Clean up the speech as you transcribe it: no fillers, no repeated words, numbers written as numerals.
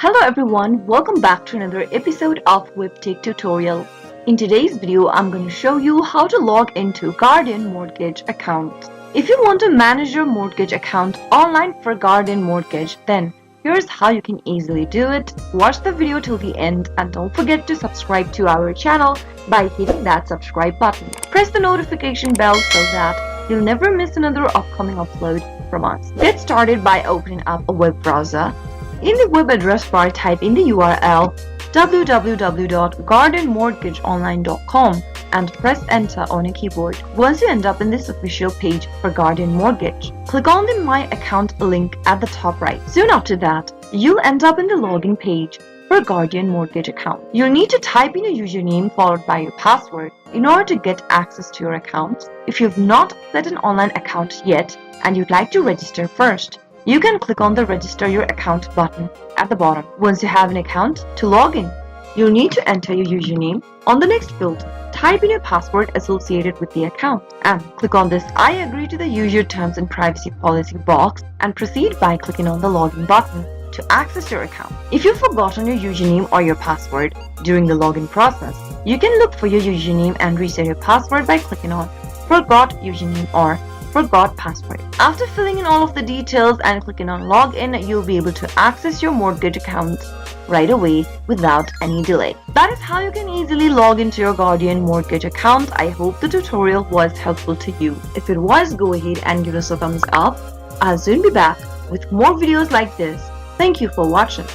Hello everyone, welcome back to another episode of Webtech Tutorial. In today's video, I'm going to show you how to log into Guardian Mortgage account. If you want to manage your mortgage account online for Guardian Mortgage, then here's how you can easily do it. Watch the video till the end and don't forget to subscribe to our channel by hitting that subscribe button. Press the notification bell so that you'll never miss another upcoming upload from us. Get started by opening up a web browser. In the web address bar, type in the URL www.guardianmortgageonline.com and press enter on your keyboard. Once you end up in this official page for Guardian Mortgage, click on the My Account link at the top right. Soon after that, you'll end up in the login page for Guardian Mortgage account. You'll need to type in your username followed by your password in order to get access to your account. If you've not set an online account yet and you'd like to register first, you can click on the Register Your Account button at the bottom. Once you have an account, to log in, you'll need to enter your username. On the next field, type in your password associated with the account and click on this I agree to the user terms and privacy policy box and proceed by clicking on the login button to access your account. If you've forgotten your username or your password during the login process, you can look for your username and reset your password by clicking on Forgot Username or Forgot Password. After filling in all of the details and clicking on Login, you'll be able to access your mortgage account right away without any delay. That is how you can easily log into your Guardian Mortgage account. I hope the tutorial was helpful to you. If it was, go ahead and give us a thumbs up. I'll soon be back with more videos like this. Thank you for watching.